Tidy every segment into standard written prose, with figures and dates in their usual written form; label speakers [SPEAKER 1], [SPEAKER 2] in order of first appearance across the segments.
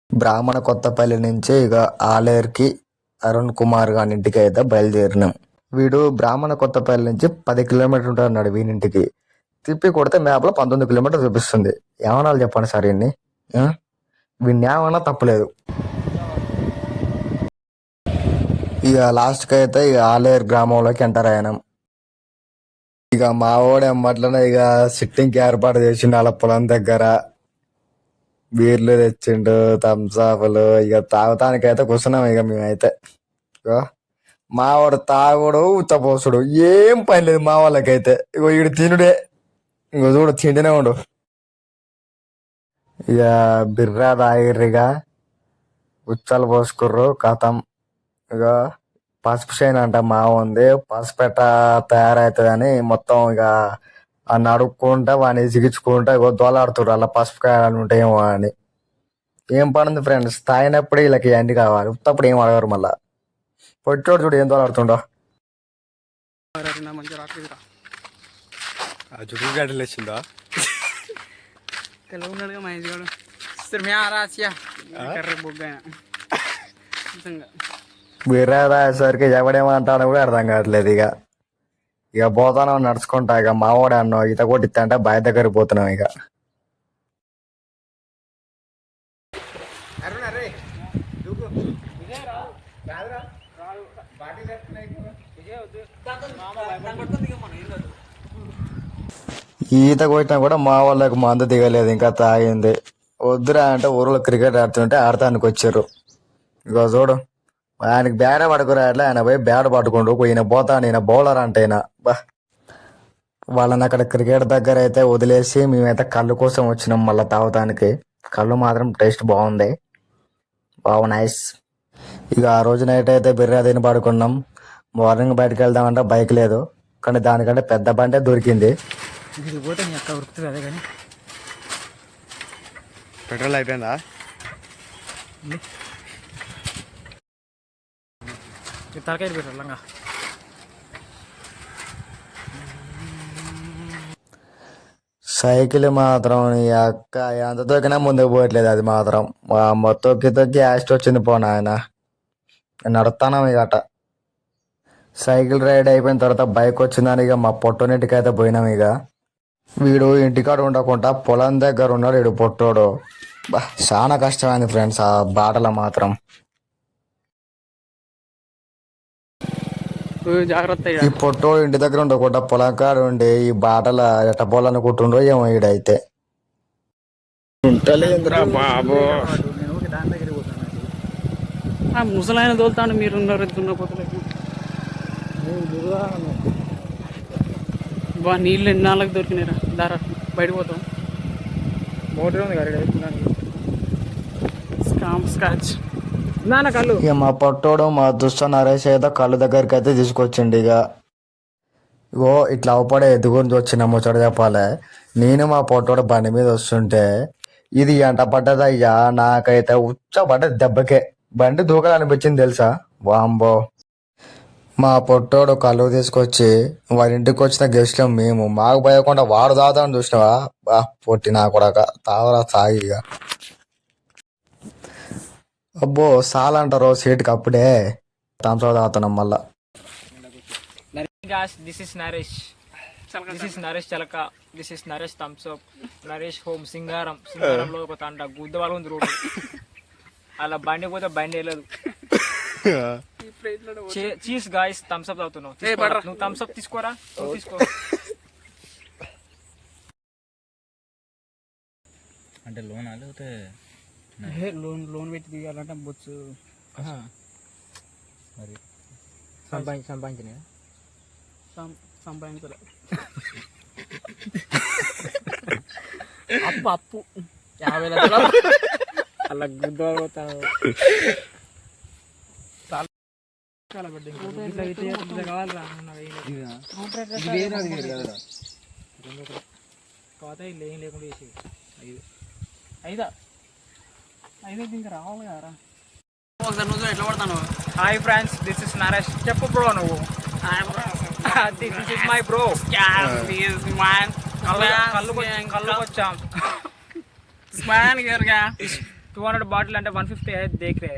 [SPEAKER 1] బ్రాహ్మణ కొత్తపల్లి నుంచి ఇక ఆలేరుకి అరుణ్ కుమార్ గారి ఇంటికి అయితే బయలుదేరినాం. వీడు బ్రాహ్మణ కొత్తపల్లి నుంచి 10 కిలోమీటర్లు ఉంటాడు అన్నాడు వీనింటికి. తిప్పి కొడితే మ్యాప్లో 19 కిలోమీటర్లు చూపిస్తుంది. ఏమన్నా చెప్పండి సార్ ఇన్ని వీడిని ఏమన్నా తప్పలేదు. ఇక లాస్ట్కి అయితే ఇక ఆలేరు గ్రామంలోకి ఎంటర్ అయినాం. ఇక మా వాడు ఎమ్మట్లనే ఇక సిట్టింగ్కి ఏర్పాటు చేసిండు వాళ్ళ పొలం దగ్గర. బీర్లు తెచ్చిండు, థమ్సాపులు. ఇక తాగటానికైతే కూర్చున్నాం. ఇక మేమైతే ఇక మా వాడు తాగుడు ఉచ్చపోసుడు ఏం పని లేదు మా వాళ్ళకైతే. ఇగో వీడు తినుడే, ఇంకో చూడు తిండినే ఉండు. ఇక బిర్రా తాగిర్రిగా, ఉచ్చలు పోసుకుర్రు కథం. ఇక పసుపు చేను అంట మా ఉంది, పసుపెట్ట తయారవుతుందని మొత్తం ఇక నడుక్కుంటా వాడిని చిగించుకుంటా ఇగో దోలాడుతుర్రు. అలా పసుపు కాయలు ఉంటాయేమో అని. ఏం పని ఉంది ఫ్రెండ్స్, తాగినప్పుడు వీళ్ళకి అన్ని కావాలి, ఉత్తప్పుడు ఏం అడగరు. మళ్ళా పొట్టోడు చూడు ఏం దోలాడుతుండో.
[SPEAKER 2] జుట్టు గడ్డలు వచ్చిందా
[SPEAKER 3] తెలుగున్నాడుగా మహేష్ గారు.
[SPEAKER 1] బిర్రా తాగేసరికి ఎవడేమంటాడో కూడా అర్థం కావట్లేదు. ఇక పోతాను నడుచుకుంటా. ఇక మావాడే అన్నావు ఈత కొట్టిస్తా అంటే బావి దగ్గరికి పోతున్నాం. ఇక ఈత కొట్టినా కూడా మా వాళ్ళకి మందు దిగలేదు, ఇంకా తాగింది. వద్దురా అంటే ఊర్లో క్రికెట్ ఆడుతుంటే ఆడటానికి వచ్చారు. ఇక చూడు ఆయనకి బ్యాడ పడుకురా అట్లా ఆయన పోయి బ్యాడ పట్టుకుంటూ ఈయన పోతాను, ఈయన బౌలర్ అంటే ఈయన బా. వాళ్ళని అక్కడ క్రికెట్ దగ్గర అయితే వదిలేసి మేమైతే కళ్ళు కోసం వచ్చినాం మళ్ళీ తాగటానికి. కళ్ళు మాత్రం టేస్ట్ బాగుంది, బాగా నైస్. ఇక ఆ రోజు నైట్ అయితే బిర్యానీ తిని పడుకున్నాం. మార్నింగ్ బయటకు వెళ్దామంటే బైక్ లేదు, కానీ దానికంటే పెద్ద బండే దొరికింది.
[SPEAKER 3] పోతే నీ అక్క ఉరుకుతుంది అదే కానీ
[SPEAKER 2] పెట్రోల్ అయిపోయిందా?
[SPEAKER 3] తలకాయ పెట్టాలంగా.
[SPEAKER 1] సైకిల్ మాత్రం ఈ అక్క ఎంత తొక్కినా ముందుకు పోయట్లేదు. అది మాత్రం తొక్కి తొక్కి యాస్ట్ వచ్చింది పోనా ఆయన. నడుస్తాను ఇక అట. సైకిల్ రైడ్ అయిపోయిన తర్వాత బైక్ వచ్చిందని ఇక మా పొట్టోనింటికి అయితే పోయినాం. ఇక వీడు ఇంటికాడ ఉండకుండా పొలం దగ్గర ఉన్నాడు వీడు పొట్టోడు. బా చాలా కష్టమైంది ఫ్రెండ్స్ ఆ బాటలో మాత్రం.
[SPEAKER 3] జాగ్రత్త.
[SPEAKER 1] ఈ పొట్టోడు ఇంటి దగ్గర ఉండకుండా పొలం కాడ ఉండి ఈ బాటల ఎట్ట పోవాలనుకుంటుండో ఏమో ఈడైతే. ఉంటలేదురా బాబు.
[SPEAKER 3] దాని దగ్గర పోతాను. ముసలాయన తోలుతాను, మీరున్నారు దున్నపోతలేదు. బా నీళ్ళు ఎన్నాళ్ళకి దొరికినారా? దారా బయట పోతాం. మోటర్ ఉంది గారి స్కాచ్ నాన్న కళ్ళు.
[SPEAKER 1] ఇక మా పొట్టోడు మా దుష్ట నరేష్ అయితే కళ్ళు దగ్గరికి అయితే తీసుకొచ్చిండు. ఇగో ఇట్లా అవపడే ఎద్దు గురించి వచ్చిన ముచ్చట చెప్పాలి. నేను మా పొట్టోడు బండి మీద వస్తుంటే ఇది ఎంట పడ్డదయ్యా, నాకైతే ఉచ్చబడ్డది దెబ్బకే. బండి దూకాలనిపించింది తెలుసా. వాంబో. మా పొట్టోడు కళ్ళు తీసుకొచ్చి వాడి ఇంటికి వచ్చిన గెస్ట్లు మేము, మాకు పోయకుండా వాడు తాగుతామని చూసినావా. బా పొట్టి నా కూడా తాగరా తాగి. ఇక అబ్బో సాలంటారు సీటుకి అప్పుడే థమ్స్అప్ తాగుతున్నాం మళ్ళా.
[SPEAKER 3] This is Naresh, this is Naresh చలక, this is Naresh Thums Up, Naresh home Singaram. సింగారంలో ఒక తంట గుద్ద వాళ్ళు ఉంది రోడ్డు. అలా బండి పోతే బండి వెళ్ళదు. చీజ్ గాయస్ థమ్స్అప్ తాగుతున్నావు. నువ్వు థమ్స్అప్ తీసుకోరా, తీసుకో.
[SPEAKER 4] అంటే లోన్ లేకపోతే
[SPEAKER 3] లోన్ పెట్టి దిగాలంటే బొచ్చు
[SPEAKER 4] మరి సంపాదించిన
[SPEAKER 3] సంపాదించలే. అప్పు 50 లక్షలు అలా గుద్ద పోతాను. కావాలరా కాకపోతే ఏం లేకుండా చేసి 5 ఇంకా రావాలి కదరా. ఎట్లా పడతాను? Hi friends, this is Naresh. చెప్పు బ్రో నువ్వు. This is my bro. కళ్ళు వచ్చాం. 200 బాటిల్ అంటే 150 అయితే దేకరే.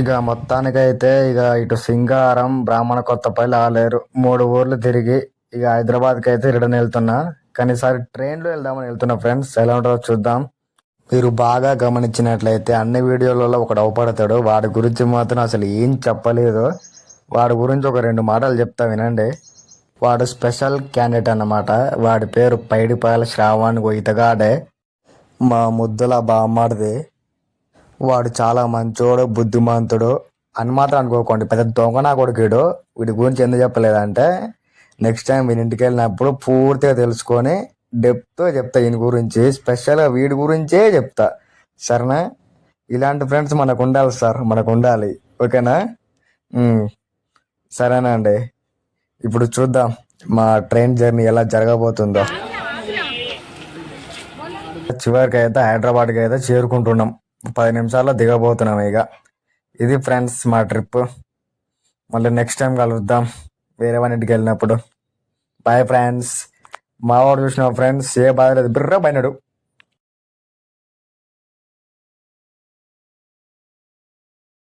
[SPEAKER 1] ఇక మొత్తానికైతే ఇక ఇటు సింగారం బ్రాహ్మణ కొత్తపల్లి ఆలేరు 3 ఊర్లు తిరిగి ఇక హైదరాబాద్కి అయితే రిటర్న్ వెళ్తున్నా. కానీ ఈసారి ట్రైన్లో వెళ్దామని వెళ్తున్నా ఫ్రెండ్స్. ఎలా ఉంటుందో చూద్దాం. మీరు బాగా గమనించినట్లయితే అన్ని వీడియోలలో ఒకడు అవపడతాడు. వాడి గురించి మాత్రం అసలు ఏం చెప్పలేదు. వాడి గురించి ఒక 2 మాటలు చెప్తా వినండి. వాడు స్పెషల్ క్యాండిడేట్ అన్నమాట. వాడి పేరు పైడిపాయల శ్రావణ్ ఇతగాడే, మా ముద్దుల బామ్మాడిది. వాడు చాలా మంచోడు, బుద్ధిమంతుడు అని మాత్రం అనుకోకండి. పెద్ద దొంగ నా కొడుకుడు. వీడి గురించి ఎందుకు చెప్పలేదంటే నెక్స్ట్ టైం వీడి ఇంటికి వెళ్ళినప్పుడు పూర్తిగా తెలుసుకొని డెప్త్గా చెప్తా. ఈయన గురించి స్పెషల్గా వీడి గురించే చెప్తా. సరేనా? ఇలాంటి ఫ్రెండ్స్ మనకు ఉండాలి సార్, మనకు ఉండాలి. ఓకేనా? సరేనా అండి. ఇప్పుడు చూద్దాం మా ట్రైన్ జర్నీ ఎలా జరగబోతుందో. చివరికి అయితే హైదరాబాద్కి అయితే చేరుకుంటున్నాం. 10 నిమిషాల్లో దిగబోతున్నాం. ఇక ఇది ఫ్రెండ్స్ మా ట్రిప్. మళ్ళీ నెక్స్ట్ టైం కలుద్దాం వేరే వాడి ఇంటికి వెళ్ళినప్పుడు. Boy friends. మా వాడు చూసిన ఫ్రెండ్స్ ఏ బాధ లేదు, బిర్ర పైనడు.